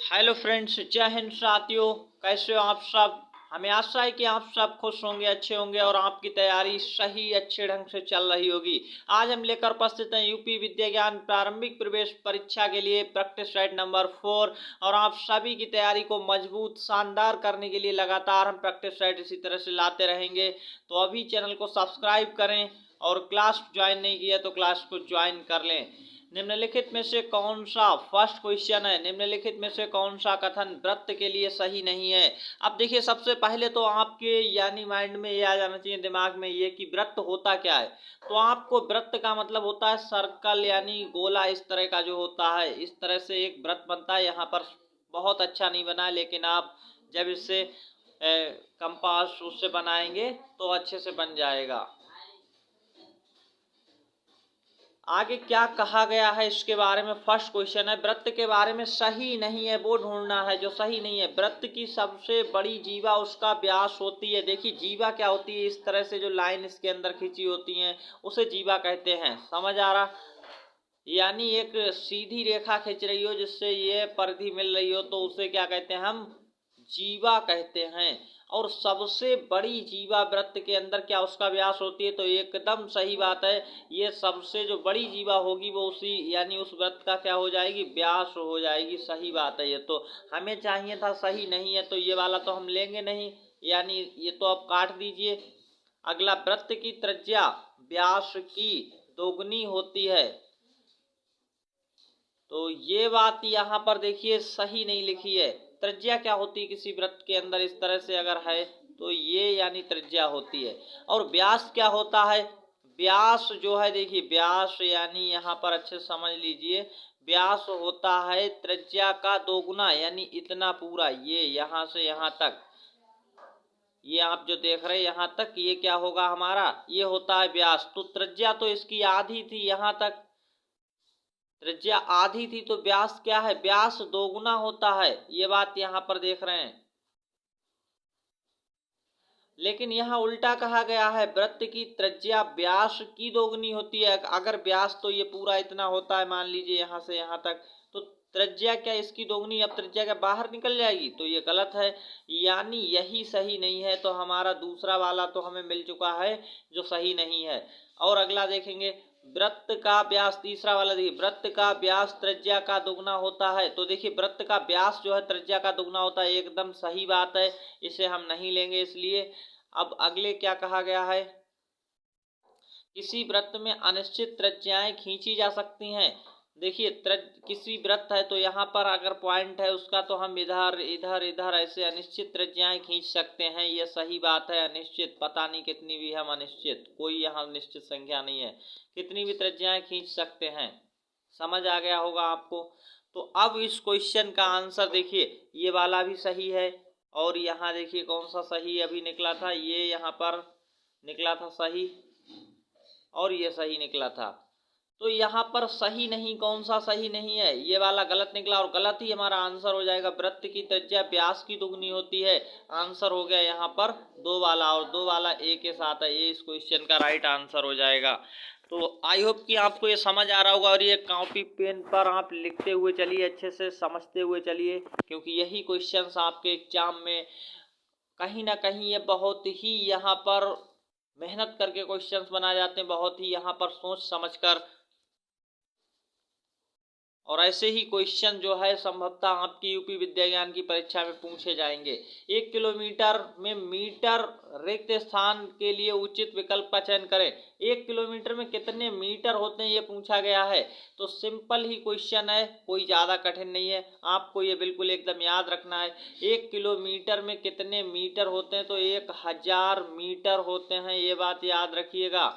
Hello friends, जय हिंद साथियों। कैसे हो आप सब? हमें आशा है कि आप सब खुश होंगे, अच्छे होंगे और आपकी तैयारी सही अच्छे ढंग से चल रही होगी। आज हम लेकर उपस्थित हैं यूपी विद्या ज्ञान प्रारंभिक प्रवेश परीक्षा के लिए प्रैक्टिस सेट नंबर 4 और आप सभी की तैयारी को मजबूत शानदार करने के लिए लगातार हम प्रैक्टिस सेट इसी तरह से लाते रहेंगे। तो अभी चैनल को सब्सक्राइब करें और क्लास ज्वाइन नहीं किया तो क्लास को ज्वाइन कर लें। निम्नलिखित में से कौन सा फर्स्ट क्वेश्चन है, निम्नलिखित में से कौन सा कथन वृत्त के लिए सही नहीं है? अब देखिए, सबसे पहले तो आपके यानी माइंड में ये आ जाना चाहिए, दिमाग में ये कि वृत्त होता क्या है। तो आपको वृत्त का मतलब होता है सर्कल यानी गोला, इस तरह का जो होता है, इस तरह से एक वृत्त बनता है। यहाँ पर बहुत अच्छा नहीं बना है, लेकिन आप जब इससे कंपास उससे बनाएंगे तो अच्छे से बन जाएगा। आगे क्या कहा गया है इसके बारे में, फर्स्ट क्वेश्चन है वृत्त के बारे में सही नहीं है वो ढूंढना है जो सही नहीं है। वृत्त की सबसे बड़ी जीवा उसका व्यास होती है। देखिए जीवा क्या होती है, इस तरह से जो लाइन इसके अंदर खींची होती है उसे जीवा कहते हैं। समझ आ रहा? यानी एक सीधी रेखा खींच रही हो जिससे ये परिधि मिल रही हो तो उसे क्या कहते हैं, हम जीवा कहते हैं। और सबसे बड़ी जीवा वृत्त के अंदर क्या उसका व्यास होती है, तो एकदम सही बात है। ये सबसे जो बड़ी जीवा होगी वो उसी यानी उस वृत्त का क्या हो जाएगी, व्यास हो जाएगी। सही बात है। ये तो हमें चाहिए था, सही नहीं है तो ये वाला तो हम लेंगे नहीं, यानी ये तो आप काट दीजिए। अगला, वृत्त की त्रिज्या व्यास की दोगुनी होती है। तो ये बात यहाँ पर देखिए सही नहीं लिखी है। त्रिज्या क्या होती है किसी वृत्त के अंदर, इस तरह से अगर है तो ये यानी त्रिज्या होती है। और व्यास क्या होता है, व्यास जो है देखिए, व्यास यानी यहाँ पर अच्छे से समझ लीजिए, व्यास होता है त्रिज्या का दोगुना, यानी इतना पूरा, ये यहाँ से यहाँ तक, ये आप जो देख रहे हैं यहाँ तक, ये क्या होगा हमारा, ये होता है व्यास। तो त्रिज्या तो इसकी आधी थी, यहाँ तक त्रिज्या आधी थी तो व्यास क्या है, व्यास दोगुना होता है। ये बात यहां पर देख रहे हैं, लेकिन यहाँ उल्टा कहा गया है, वृत्त की त्रिज्या व्यास की दोगुनी होती है। अगर व्यास तो ये पूरा इतना होता है, मान लीजिए यहाँ से यहाँ तक, तो त्रिज्या क्या इसकी दोगुनी, अब त्रिज्या क्या बाहर निकल जाएगी, तो ये गलत है, यानी यही सही नहीं है। तो हमारा दूसरा वाला तो हमें मिल चुका है जो सही नहीं है। और अगला देखेंगे, वृत्त का व्यास, तीसरा वाला देखिए, वृत्त का व्यास त्रिज्या का दुगना होता है। तो देखिए वृत्त का व्यास जो है त्रिज्या का दुगना होता है, एकदम सही बात है, इसे हम नहीं लेंगे इसलिए। अब अगले क्या कहा गया है, किसी वृत्त में अनिश्चित त्रिज्याएं खींची जा सकती हैं। देखिए किसी वृत्त है तो यहाँ पर अगर पॉइंट है उसका तो हम इधर इधर इधर ऐसे अनिश्चित त्रिज्याएं खींच सकते हैं, ये सही बात है। अनिश्चित पता नहीं कितनी भी, हम अनिश्चित, कोई यहाँ निश्चित संख्या नहीं है, कितनी भी त्रिज्याएं खींच सकते हैं। समझ आ गया होगा आपको। तो अब इस क्वेश्चन का आंसर देखिए, ये वाला भी सही है और यहाँ देखिए कौन सा सही अभी निकला था, ये यहाँ पर निकला था सही और ये सही निकला था। तो यहाँ पर सही नहीं, कौन सा सही नहीं है, ये वाला गलत निकला और गलत ही हमारा आंसर हो जाएगा। वृत्त की त्रिज्या व्यास की दुगनी होती है, आंसर हो गया यहाँ पर दो वाला, और दो वाला ए के साथ है, ये इस क्वेश्चन का राइट आंसर हो जाएगा। तो आई होप कि आपको ये समझ आ रहा होगा और ये कॉपी पेन पर आप लिखते हुए चलिए, अच्छे से समझते हुए चलिए, क्योंकि यही क्वेश्चंस आपके एग्जाम में कहीं ना कहीं ये बहुत ही यहाँ पर मेहनत करके क्वेश्चंस बनाए जाते हैं, बहुत ही यहाँ पर सोच समझकर। और ऐसे ही क्वेश्चन जो है संभवतः आपकी यूपी विद्या ज्ञान की परीक्षा में पूछे जाएंगे। 1 किलोमीटर में मीटर रिक्त स्थान के लिए उचित विकल्प का चयन करें। 1 किलोमीटर में कितने मीटर होते हैं ये पूछा गया है। तो सिंपल ही क्वेश्चन है, कोई ज़्यादा कठिन नहीं है, आपको ये बिल्कुल एकदम याद रखना है। 1 किलोमीटर में कितने मीटर होते हैं, तो 1000 मीटर होते हैं, ये बात याद रखिएगा।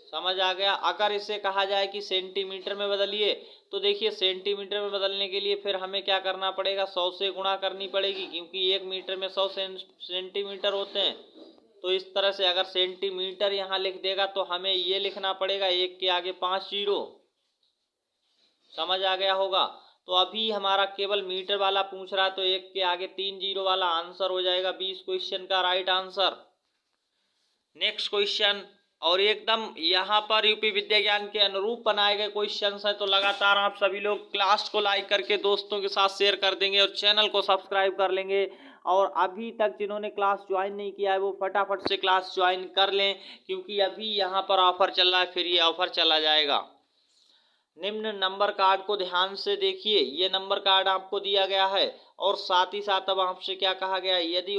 समझ आ गया। अगर इसे कहा जाए कि सेंटीमीटर में बदलिए, तो देखिए सेंटीमीटर में बदलने के लिए फिर हमें क्या करना पड़ेगा, 100 से गुणा करनी पड़ेगी, क्योंकि 1 मीटर में 100 सेंटीमीटर होते हैं। तो इस तरह से अगर सेंटीमीटर यहाँ लिख देगा तो हमें ये लिखना पड़ेगा, 1 के आगे 5 जीरो। समझ आ गया होगा। तो अभी हमारा केवल मीटर वाला पूछ रहा है, तो 1 के आगे 3 जीरो वाला आंसर हो जाएगा 20 क्वेश्चन का राइट आंसर। नेक्स्ट क्वेश्चन, और एकदम यहाँ पर यूपी विद्या ज्ञान के अनुरूप बनाए गए क्वेश्चंस हैं। तो लगातार आप सभी लोग क्लास को लाइक करके दोस्तों के साथ शेयर कर देंगे और चैनल को सब्सक्राइब कर लेंगे। और अभी तक जिन्होंने क्लास ज्वाइन नहीं किया है वो फटाफट से क्लास ज्वाइन कर लें, क्योंकि अभी यहाँ पर ऑफर चल रहा है, फिर ये ऑफर चला जाएगा। निम्न नंबर कार्ड को ध्यान से देखिए, ये नंबर कार्ड आपको दिया गया है और साथ ही साथ अब आपसे क्या कहा गया है, यदि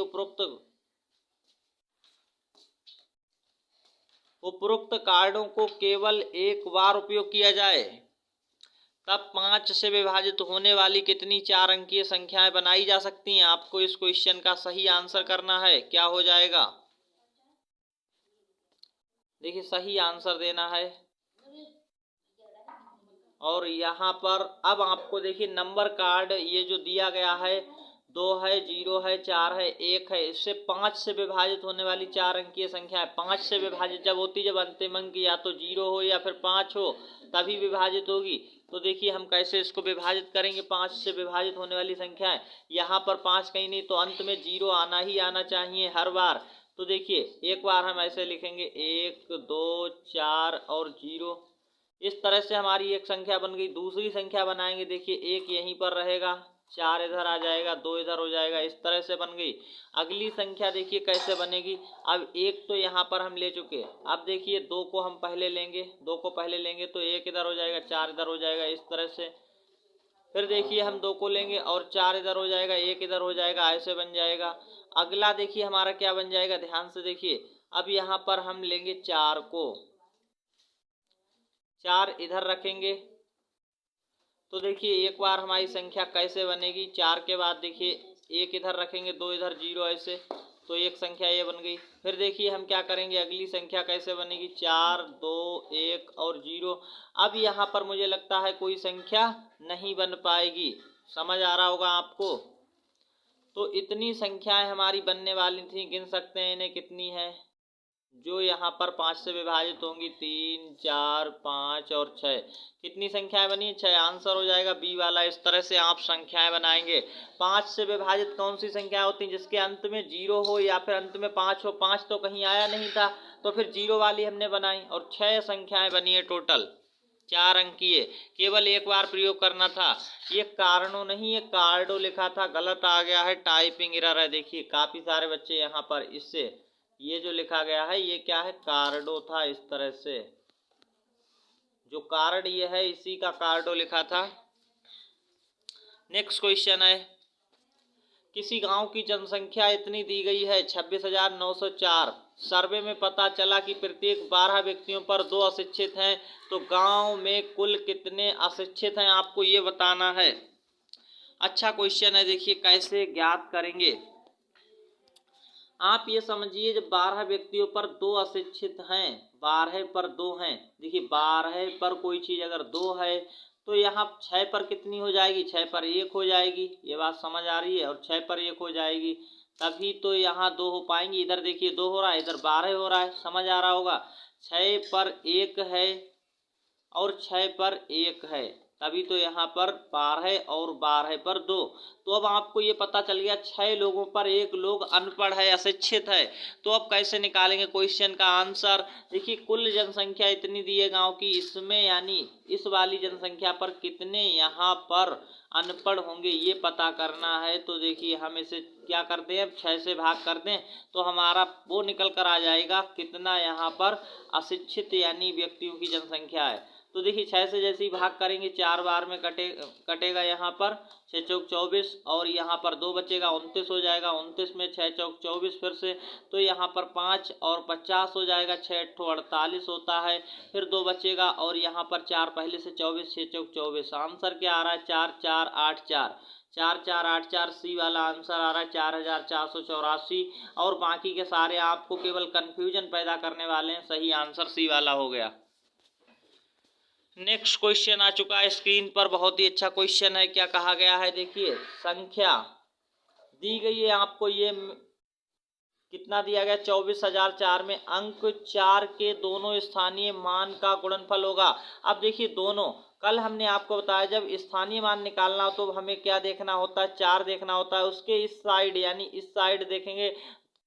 उपरोक्त कार्डों को केवल एक बार उपयोग किया जाए तब 5 से विभाजित होने वाली कितनी 4 अंकीय संख्याएं बनाई जा सकती हैं। आपको इस क्वेश्चन का सही आंसर करना है। क्या हो जाएगा, देखिए सही आंसर देना है। और यहाँ पर अब आपको देखिए नंबर कार्ड ये जो दिया गया है, 2 है, 0 है, 4 है, 1 है, इससे 5 से विभाजित होने वाली 4 अंकीय संख्या है। 5 से विभाजित जब होती, जब अंतिम अंक या तो 0 हो या फिर 5 हो तभी विभाजित होगी। तो देखिए हम कैसे इसको विभाजित करेंगे। 5 से विभाजित होने वाली संख्या है, यहाँ पर 5 कहीं नहीं तो अंत में 0 आना ही आना चाहिए हर बार। तो देखिए एक बार हम ऐसे लिखेंगे 1, 2, 4 और 0। इस तरह से हमारी एक संख्या बन गई। दूसरी संख्या बनाएंगे, देखिए 1 यहीं पर रहेगा, 4 इधर आ जाएगा, 2 इधर हो जाएगा, इस तरह से बन गई। अगली संख्या देखिए कैसे बनेगी। अब 1 तो यहाँ पर हम ले चुके, अब देखिए 2 को हम पहले लेंगे, 2 को पहले लेंगे तो 1 इधर हो जाएगा, 4 इधर हो जाएगा, इस तरह से। फिर देखिए हम 2 को लेंगे और 4 इधर हो जाएगा, 1 इधर हो जाएगा, ऐसे बन जाएगा। अगला देखिए हमारा क्या बन जाएगा, ध्यान से देखिए। अब यहाँ पर हम लेंगे 4 को, 4 इधर रखेंगे तो देखिए एक बार हमारी संख्या कैसे बनेगी। 4 के बाद देखिए 1 इधर रखेंगे, 2 इधर, 0 ऐसे, तो एक संख्या ये बन गई। फिर देखिए हम क्या करेंगे, अगली संख्या कैसे बनेगी, 4, 2, 1 और 0। अब यहाँ पर मुझे लगता है कोई संख्या नहीं बन पाएगी, समझ आ रहा होगा आपको। तो इतनी संख्याएं हमारी बनने वाली थी, गिन सकते हैं इन्हें कितनी है, जो यहाँ पर 5 से विभाजित होंगी, 3, 4, 5 और 6। कितनी संख्याएं बनी, 6। आंसर हो जाएगा बी वाला। इस तरह से आप संख्याएं बनाएंगे। 5 से विभाजित कौन सी संख्या होती है, जिसके अंत में 0 हो या फिर अंत में 5 हो। 5 तो कहीं आया नहीं था तो फिर 0 वाली हमने बनाई और 6 संख्याएं बनी है टोटल, 4 अंकीय। केवल एक बार प्रयोग करना था। ये कारणों नहीं, ये कार्डो लिखा था, गलत आ गया है, टाइपिंग एरर है। देखिए काफी सारे बच्चे यहाँ पर इससे ये जो लिखा गया है ये क्या है, कार्डो था। इस तरह से जो कार्ड ये है इसी का कार्डो लिखा था। नेक्स्ट क्वेश्चन है, किसी गांव की जनसंख्या इतनी दी गई है 26,904। सर्वे में पता चला कि प्रत्येक 12 व्यक्तियों पर 2 अशिक्षित हैं, तो गांव में कुल कितने अशिक्षित हैं आपको ये बताना है। अच्छा क्वेश्चन है, देखिए कैसे ज्ञात करेंगे। आप ये समझिए जब 12 व्यक्तियों पर 2 अशिक्षित हैं, 12 पर 2 हैं, देखिए 12 पर कोई चीज़ अगर 2 है तो यहाँ 6 पर कितनी हो जाएगी, 6 पर 1 हो जाएगी। ये बात समझ आ रही है, और 6 पर 1 हो जाएगी तभी तो यहाँ 2 हो पाएंगी। इधर देखिए 2 हो रहा है, इधर 12 हो रहा है, समझ आ रहा होगा। 6 पर 1 है और 6 पर 1 है, तभी तो यहाँ पर 12 और 12 पर 2। तो अब आपको ये पता चल गया 6 लोगों पर 1 लोग अनपढ़ है, अशिक्षित है। तो अब कैसे निकालेंगे क्वेश्चन का आंसर। देखिए कुल जनसंख्या इतनी दी है गाँव की, इसमें यानी इस वाली जनसंख्या पर कितने यहाँ पर अनपढ़ होंगे ये पता करना है। तो देखिए हम इसे क्या करते हैं, 6 से भाग कर दें तो हमारा वो निकल कर आ जाएगा कितना यहाँ पर अशिक्षित यानी व्यक्तियों की जनसंख्या है। तो देखिए 6 से जैसे ही भाग करेंगे 4 बार में कटेगा यहाँ पर 6 चौक 24 और यहाँ पर 2 बचेगा, 29 हो जाएगा। 29 में 6 चौक 24 फिर से, तो यहाँ पर 5 और 50 हो जाएगा, 6 अट्ठो 48 होता है। फिर 2 बचेगा और यहाँ पर 4 पहले से 24, 6 चौक 24। आंसर क्या आ रहा है, 4 4 8 4, 4 4 8 4 सी वाला आंसर आ रहा है 4484। और बाकी के सारे आपको केवल कंफ्यूजन पैदा करने वाले हैं, सही आंसर सी वाला हो गया। नेक्स्ट क्वेश्चन आ चुका है स्क्रीन पर, बहुत ही अच्छा क्वेश्चन है। क्या कहा गया है, देखिए संख्या दी गई है आपको, ये कितना दिया गया, 24,004 में अंक 4 के दोनों स्थानीय मान का गुणनफल होगा। अब देखिए दोनों, कल हमने आपको बताया जब स्थानीय मान निकालना हो तो हमें क्या देखना होता है, 4 देखना होता है। उसके इस साइड यानी इस साइड देखेंगे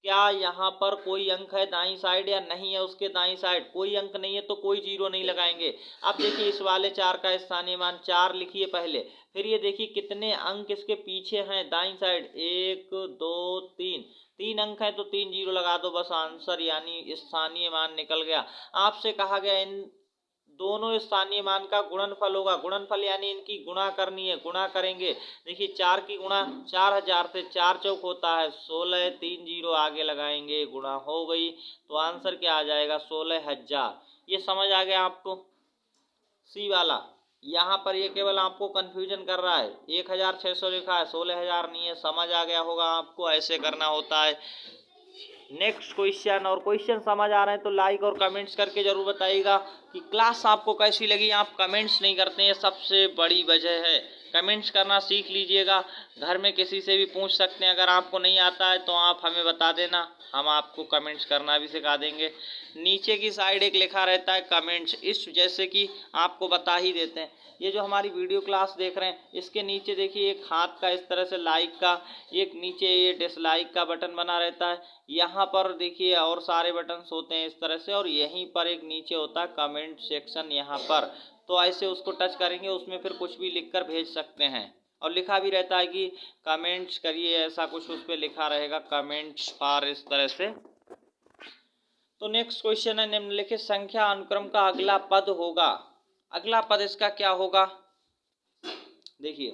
क्या यहाँ पर कोई अंक है दाईं साइड या नहीं है उसके दाईं साइड? कोई अंक नहीं है तो कोई जीरो नहीं लगाएंगे। अब देखिए इस वाले 4 का स्थानीय मान 4 लिखिए पहले, फिर ये देखिए कितने अंक इसके पीछे हैं दाईं साइड, 1 2 3, 3 अंक हैं तो 3 जीरो लगा दो, बस आंसर यानी स्थानीय मान निकल गया। आपसे कहा गया इन दोनों स्थानीय मान का गुणनफल होगा, गुणनफल यानी इनकी गुणा करनी है, गुणा करेंगे। देखिए 4 की गुणा 4000 से, 4 चौक होता है 16, 3 जीरो आगे लगाएंगे, गुणा हो गई तो आंसर क्या आ जाएगा 16,000। ये समझ आ गया आपको? सी वाला यहाँ पर ये केवल आपको कंफ्यूजन कर रहा है, 1600 लिखा है 16,000 नहीं है, समझ आ गया होगा आपको, ऐसे करना होता है। नेक्स्ट क्वेश्चन, और क्वेश्चन समझ आ रहे हैं तो लाइक और कमेंट्स करके जरूर बताइएगा कि क्लास आपको कैसी लगी। आप कमेंट्स नहीं करते हैं, सबसे बड़ी वजह है। कमेंट्स करना सीख लीजिएगा, घर में किसी से भी पूछ सकते हैं, अगर आपको नहीं आता है तो आप हमें बता देना, हम आपको कमेंट्स करना भी सिखा देंगे। नीचे की साइड एक लिखा रहता है कमेंट्स, इस जैसे कि आपको बता ही देते हैं। ये जो हमारी वीडियो क्लास देख रहे हैं इसके नीचे देखिए एक हाथ का इस तरह से लाइक का, एक नीचे ये डिसलाइक का बटन बना रहता है, यहाँ पर देखिए और सारे बटन होते हैं इस तरह से, और यहीं पर एक नीचे होता है कमेंट सेक्शन यहाँ पर, तो ऐसे उसको टच करेंगे, उसमें फिर कुछ भी लिखकर भेज सकते हैं, और लिखा भी रहता है कि कमेंट्स करिए, ऐसा कुछ उस पर लिखा रहेगा कमेंट्स फॉर, इस तरह से। तो नेक्स्ट क्वेश्चन है, निम्नलिखित संख्या अनुक्रम का अगला पद होगा। अगला पद इसका क्या होगा? देखिए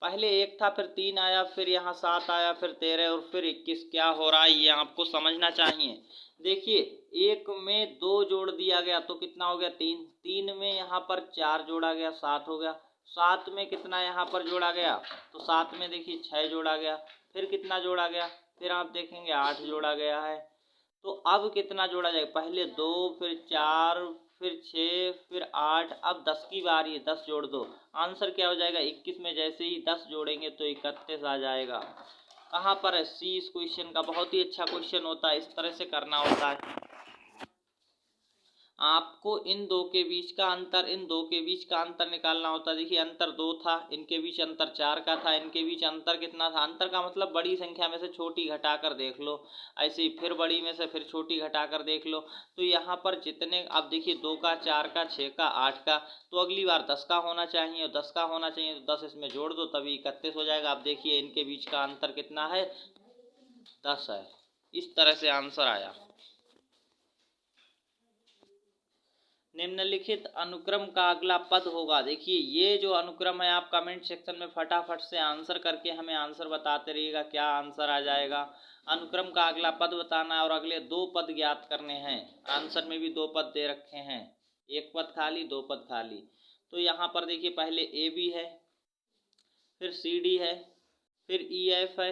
पहले 1 था, फिर 3 आया, फिर यहाँ 7 आया, फिर 13 और फिर 21। क्या हो रहा है ये आपको समझना चाहिए। देखिए 1 में 2 जोड़ दिया गया तो कितना हो गया 3, 3 में यहाँ पर 4 जोड़ा गया 7 हो गया, 7 में कितना यहाँ पर जोड़ा गया तो 7 में देखिए 6 जोड़ा गया, फिर कितना जोड़ा गया, फिर आप देखेंगे 8 जोड़ा गया है। तो अब कितना जोड़ा जाएगा, पहले 2, फिर 4, फिर 6, फिर 8, अब 10 की बारी है, 10 जोड़ दो, आंसर क्या हो जाएगा 21 में जैसे ही 10 जोड़ेंगे तो 31 आ जाएगा। कहाँ पर है सी इस क्वेश्चन का? बहुत ही अच्छा क्वेश्चन होता है, इस तरह से करना होता है। आपको इन दो के बीच का अंतर, इन दो के बीच का अंतर निकालना होता है। देखिए अंतर 2 था, इनके बीच अंतर 4 का था, इनके बीच अंतर कितना था, अंतर का मतलब बड़ी संख्या में से छोटी घटाकर देख लो, ऐसे ही फिर बड़ी में से फिर छोटी घटाकर देख लो। तो यहाँ पर जितने, अब देखिए 2 का, 4 का, 6 का, 8 का, तो अगली बार 10 का होना चाहिए, और 10 का होना चाहिए तो 10 इसमें जोड़ दो तभी 31 हो जाएगा। अब देखिए इनके बीच का अंतर कितना है 10 है, इस तरह से आंसर आया। निम्नलिखित अनुक्रम का अगला पद होगा। देखिए ये जो अनुक्रम है आप कमेंट सेक्शन में फटाफट से आंसर करके हमें आंसर बताते रहिएगा, क्या आंसर आ जाएगा। अनुक्रम का अगला पद बताना है और अगले 2 पद ज्ञात करने हैं। आंसर में भी 2 पद दे रखे हैं, 1 पद खाली 2 पद खाली। तो यहाँ पर देखिए पहले ए बी है, फिर सी डी है, फिर ई एफ है।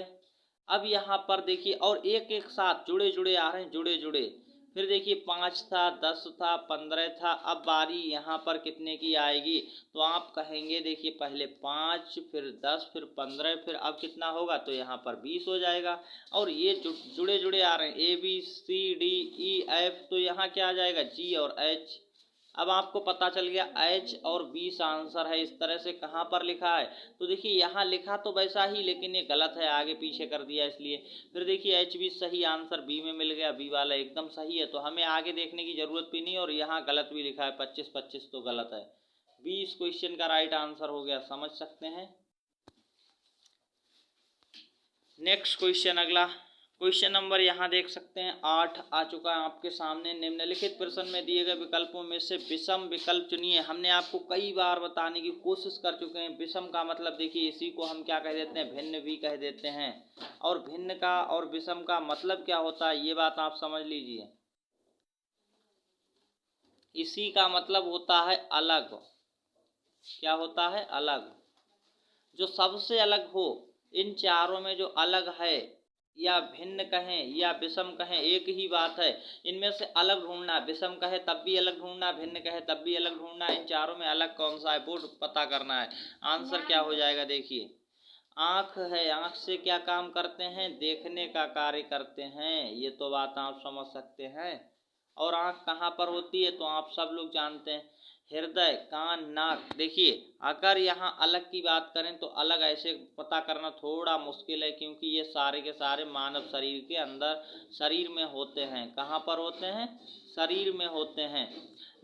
अब यहाँ पर देखिए और एक एक साथ जुड़े जुड़े आ रहे हैं, जुड़े जुड़े। फिर देखिए 5 था, 10 था, 15 था। अब बारी यहाँ पर कितने की आएगी तो आप कहेंगे देखिए पहले 5, फिर 10, फिर 15, फिर अब कितना होगा तो यहाँ पर 20 हो जाएगा। और ये जुड़े जुड़े आ रहे हैं A B C D E F, तो यहाँ क्या आ जाएगा जी और एच। अब आपको पता चल गया एच और 20 आंसर है। इस तरह से कहाँ पर लिखा है तो देखिए यहाँ लिखा तो वैसा ही लेकिन ये गलत है, आगे पीछे कर दिया इसलिए। फिर देखिए एच 20 सही आंसर बी में मिल गया, बी वाला एकदम सही है, तो हमें आगे देखने की जरूरत भी नहीं। और यहाँ गलत भी लिखा है 25 25 तो गलत है, 20 क्वेश्चन का राइट आंसर हो गया, समझ सकते हैं। नेक्स्ट क्वेश्चन, अगला क्वेश्चन नंबर यहाँ देख सकते हैं 8 आ चुका है आपके सामने। निम्नलिखित प्रश्न में दिए गए विकल्पों में से विषम विकल्प चुनिए। हमने आपको कई बार बताने की कोशिश कर चुके हैं। विषम का मतलब देखिए इसी को हम क्या कह देते हैं, भिन्न भी कह देते हैं। और भिन्न का और विषम का मतलब क्या होता है ये बात आप समझ लीजिए। इसी का मतलब होता है अलग। क्या होता है? अलग। जो सबसे अलग हो, इन चारों में जो अलग है या भिन्न कहें या विषम कहें एक ही बात है। इनमें से अलग ढूंढना, विषम कहे तब भी अलग ढूंढना, भिन्न कहे तब भी अलग ढूंढना, इन चारों में अलग कौन सा है वो पता करना है। आंसर क्या हो जाएगा देखिए, आँख है, आँख से क्या काम करते हैं, देखने का कार्य करते हैं, ये तो बात आप समझ सकते हैं। और आँख कहाँ पर होती है तो आप सब लोग जानते हैं, हृदय, कान, नाक। देखिए अगर यहाँ अलग की बात करें तो अलग ऐसे पता करना थोड़ा मुश्किल है, क्योंकि ये सारे के सारे मानव शरीर के अंदर शरीर में होते हैं। कहाँ पर होते हैं? शरीर में होते हैं।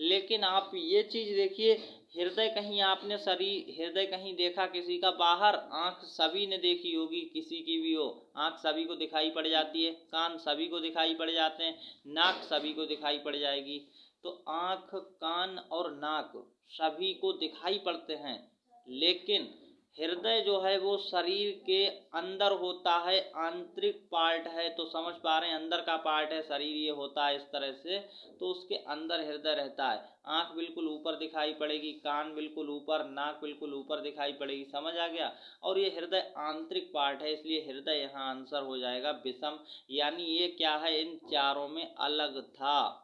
लेकिन आप ये चीज़ देखिए, हृदय कहीं आपने हृदय कहीं देखा किसी का बाहर? आँख सभी ने देखी होगी, किसी की भी हो, आँख सभी को दिखाई पड़ जाती है, कान सभी को दिखाई पड़ जाते हैं, नाक सभी को दिखाई पड़ जाएगी। तो आँख, कान और नाक सभी को दिखाई पड़ते हैं, लेकिन हृदय जो है वो शरीर के अंदर होता है, आंतरिक पार्ट है। तो समझ पा रहे हैं, अंदर का पार्ट है शरीर, ये होता है इस तरह से। तो उसके अंदर हृदय रहता है। आँख बिल्कुल ऊपर दिखाई पड़ेगी, कान बिल्कुल ऊपर, नाक बिल्कुल ऊपर दिखाई पड़ेगी। समझ आ गया? और ये हृदय आंतरिक पार्ट है, इसलिए हृदय यहाँ आंसर हो जाएगा विषम। यानी ये क्या है? इन चारों में अलग था,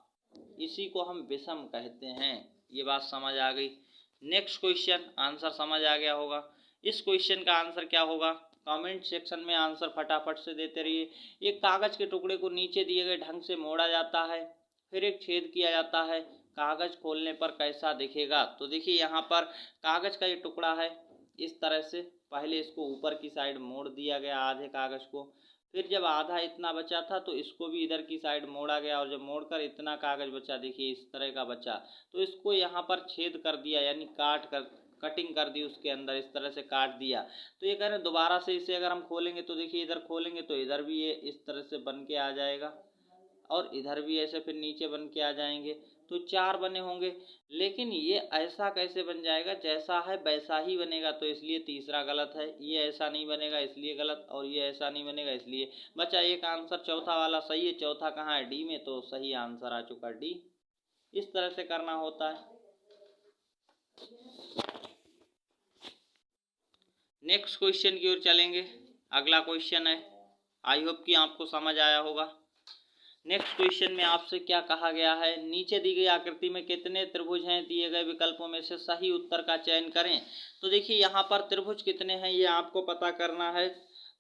इसी को हम विषम कहते हैं। ये बात समझ आ गई? नेक्स्ट क्वेश्चन, आंसर समझ आ गया होगा। इस क्वेश्चन का आंसर क्या होगा? कमेंट सेक्शन में आंसर फटाफट से देते रहिए। एक कागज के टुकड़े को नीचे दिए गए ढंग से मोड़ा जाता है, फिर एक छेद किया जाता है, कागज खोलने पर कैसा दिखेगा? तो देखिए यहाँ पर कागज का ये टुकड़ा है, इस तरह से पहले इसको ऊपर की साइड मोड़ दिया गया आधे कागज को, फिर जब आधा इतना बचा था तो इसको भी इधर की साइड मोड़ा गया, और जब मोड़कर इतना कागज बचा, देखिए इस तरह का बचा, तो इसको यहाँ पर छेद कर दिया, यानी कटिंग कर दी उसके अंदर, इस तरह से काट दिया। तो ये कह रहे हैं दोबारा से इसे अगर हम खोलेंगे तो देखिए इधर खोलेंगे तो इधर भी ये इस तरह से बन के आ जाएगा, और इधर भी ऐसे फिर नीचे बन के आ जाएंगे, तो 4 बने होंगे। लेकिन ये ऐसा कैसे बन जाएगा? जैसा है वैसा ही बनेगा, तो इसलिए तीसरा गलत है। ये ऐसा नहीं बनेगा इसलिए गलत, और ये ऐसा नहीं बनेगा इसलिए। बचा एक आंसर, चौथा वाला सही है। चौथा कहाँ है? डी में, तो सही आंसर आ चुका डी। इस तरह से करना होता है। नेक्स्ट क्वेश्चन की ओर चलेंगे। अगला क्वेश्चन है, आई होप कि आपको समझ आया होगा। नेक्स्ट क्वेश्चन में आपसे क्या कहा गया है? नीचे दी गई आकृति में कितने त्रिभुज हैं? दिए गए विकल्पों में से सही उत्तर का चयन करें। तो देखिए यहाँ पर त्रिभुज कितने हैं ये आपको पता करना है।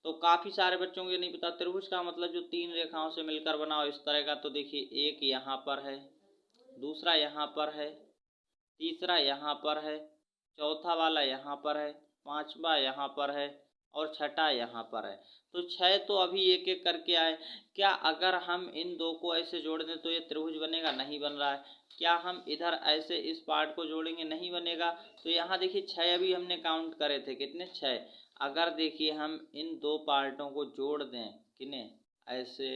तो काफ़ी सारे बच्चों को ये नहीं पता। त्रिभुज का मतलब जो 3 रेखाओं से मिलकर बना हो इस तरह का। तो देखिए एक यहाँ पर है, दूसरा यहाँ पर है, तीसरा यहाँ पर है, चौथा वाला यहाँ पर है, पांचवा यहाँ पर है, और छठा यहाँ पर है। तो 6 तो अभी एक एक करके आए। क्या अगर हम इन दो को ऐसे जोड़ दें तो ये त्रिभुज बनेगा? नहीं बन रहा है। क्या हम इधर ऐसे इस पार्ट को जोड़ेंगे? नहीं बनेगा। तो यहाँ देखिए 6 अभी हमने काउंट करे थे, कितने? 6। अगर देखिए हम इन दो पार्टों को जोड़ दें, किन्हें? ऐसे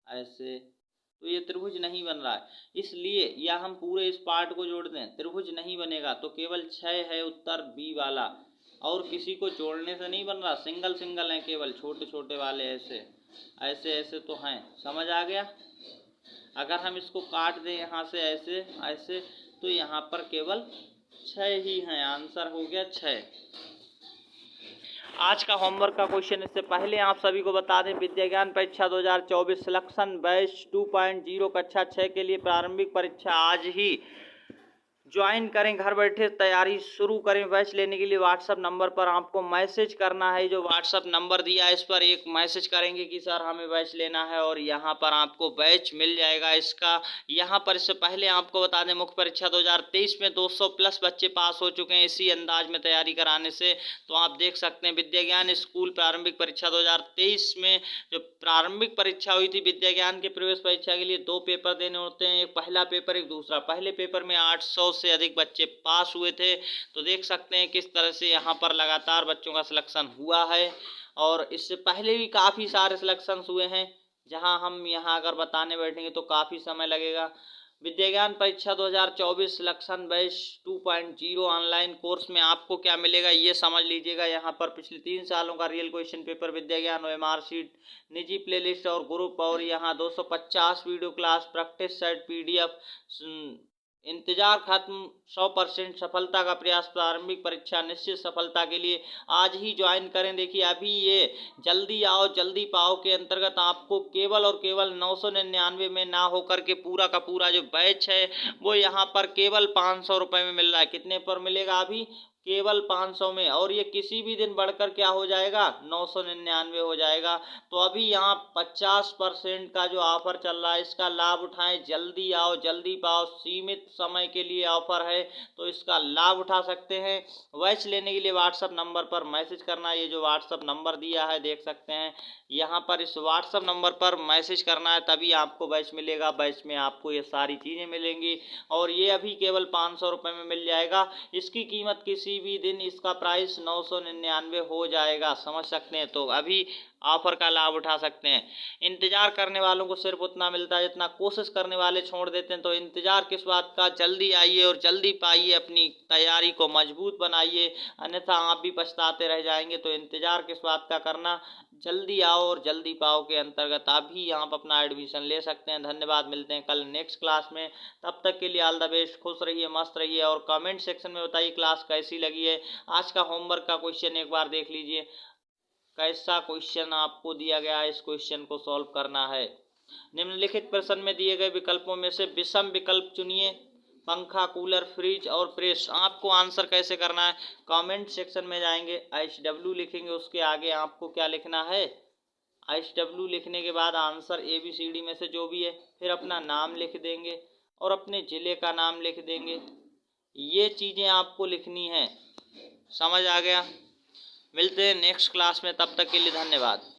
ऐसे, तो ये त्रिभुज नहीं बन रहा है। इसलिए या हम पूरे इस पार्ट को जोड़ दें, त्रिभुज नहीं बनेगा। तो केवल 6 है उत्तर बी वाला, और किसी को जोड़ने से नहीं बन रहा। सिंगल सिंगल हैं केवल, छोटे छोटे वाले ऐसे ऐसे ऐसे तो हैं। समझ आ गया? अगर हम इसको काट दें यहाँ से ऐसे ऐसे, तो यहाँ पर केवल 6 ही हैं। आंसर हो गया 6। आज का होमवर्क का क्वेश्चन, इससे पहले आप सभी को बता दें, विद्या ज्ञान परीक्षा 2024 सिलेक्शन बैच 2.0 कक्षा 6 के लिए प्रारंभिक परीक्षा आज ही ज्वाइन करें, घर बैठे तैयारी शुरू करें। बैच लेने के लिए व्हाट्सअप नंबर पर आपको मैसेज करना है। जो व्हाट्सअप नंबर दिया है इस पर एक मैसेज करेंगे कि सर हमें बैच लेना है, और यहाँ पर आपको बैच मिल जाएगा इसका। यहाँ पर इससे पहले आपको बता दें, मुख्य परीक्षा 2023 में 200 प्लस बच्चे पास हो चुके हैं इसी अंदाज में तैयारी कराने से। तो आप देख सकते हैं विद्या ज्ञान स्कूल प्रारंभिक परीक्षा 2023 में जो प्रारंभिक परीक्षा हुई थी विद्या ज्ञान के प्रवेश परीक्षा के लिए 2 पेपर देने होते हैं, एक पहला पेपर एक दूसरा। पहले पेपर में 800 से अधिक बच्चे पास हुए थे। तो देख सकते हैं किस तरह से यहाँ पर लगातार बच्चों का सिलेक्शन हुआ है, और इससे पहले भी काफ़ी सारे सिलेक्शन हुए हैं। जहाँ हम यहाँ अगर बताने बैठेंगे तो काफ़ी समय लगेगा। विद्या ज्ञान परीक्षा 2024 सिलेक्शन बैच 2.0 ऑनलाइन कोर्स में आपको क्या मिलेगा ये समझ लीजिएगा। यहाँ पर पिछले 3 सालों का रियल क्वेश्चन पेपर, विद्या ज्ञान OMR शीट, निजी प्लेलिस्ट और ग्रुप, और यहाँ 250 video class, practice set, PDF, इंतजार खत्म, 100% सफलता का प्रयास, प्रारंभिक परीक्षा निश्चित सफलता के लिए आज ही ज्वाइन करें। देखिए अभी ये जल्दी आओ जल्दी पाओ के अंतर्गत आपको केवल और केवल 999 में ना होकर के पूरा का पूरा जो बैच है वो यहाँ पर केवल 500 रुपये में मिल रहा है। कितने पर मिलेगा? अभी केवल 500 में, और ये किसी भी दिन बढ़कर क्या हो जाएगा 999 हो जाएगा। तो अभी यहाँ 50% का जो ऑफर चल रहा है इसका लाभ उठाएं, जल्दी आओ जल्दी पाओ, सीमित समय के लिए ऑफर है तो इसका लाभ उठा सकते हैं। वैच लेने के लिए व्हाट्सएप नंबर पर मैसेज करना है, ये जो व्हाट्सएप नंबर दिया है देख सकते हैं यहाँ पर, इस व्हाट्सएप नंबर पर मैसेज करना है तभी आपको बैच मिलेगा। बैच में आपको ये सारी चीज़ें मिलेंगी और ये अभी केवल 500 रुपये में मिल जाएगा। इसकी कीमत किसी भी दिन इसका प्राइस 999 हो जाएगा, समझ सकते हैं। तो अभी ऑफर का लाभ उठा सकते हैं। इंतजार करने वालों को सिर्फ उतना मिलता है जितना कोशिश करने वाले छोड़ देते हैं। तो इंतजार किस बात का, जल्दी आइए और जल्दी पाइए, अपनी तैयारी को मजबूत बनाइए, अन्यथा आप भी पछताते रह जाएंगे। तो इंतजार किस बात का करना, जल्दी आओ और जल्दी पाओ के अंतर्गत आप भी यहाँ पर अपना एडमिशन ले सकते हैं। धन्यवाद, मिलते हैं कल नेक्स्ट क्लास में, तब तक के लिए ऑल द बेस्ट, खुश रहिए, मस्त रहिए और कमेंट सेक्शन में बताइए क्लास कैसी लगी है। आज का होमवर्क का क्वेश्चन एक बार देख लीजिए, कैसा क्वेश्चन आपको दिया गया है, इस क्वेश्चन को सॉल्व करना है। निम्नलिखित प्रश्न में दिए गए विकल्पों में से विषम विकल्प चुनिए, पंखा, कूलर, फ्रिज और प्रेस। आपको आंसर कैसे करना है, कमेंट सेक्शन में जाएंगे, HW लिखेंगे, उसके आगे आपको क्या लिखना है, HW लिखने के बाद आंसर ABCD में से जो भी है, फिर अपना नाम लिख देंगे और अपने ज़िले का नाम लिख देंगे। ये चीज़ें आपको लिखनी है, समझ आ गया। मिलते हैं नेक्स्ट क्लास में, तब तक के लिए धन्यवाद।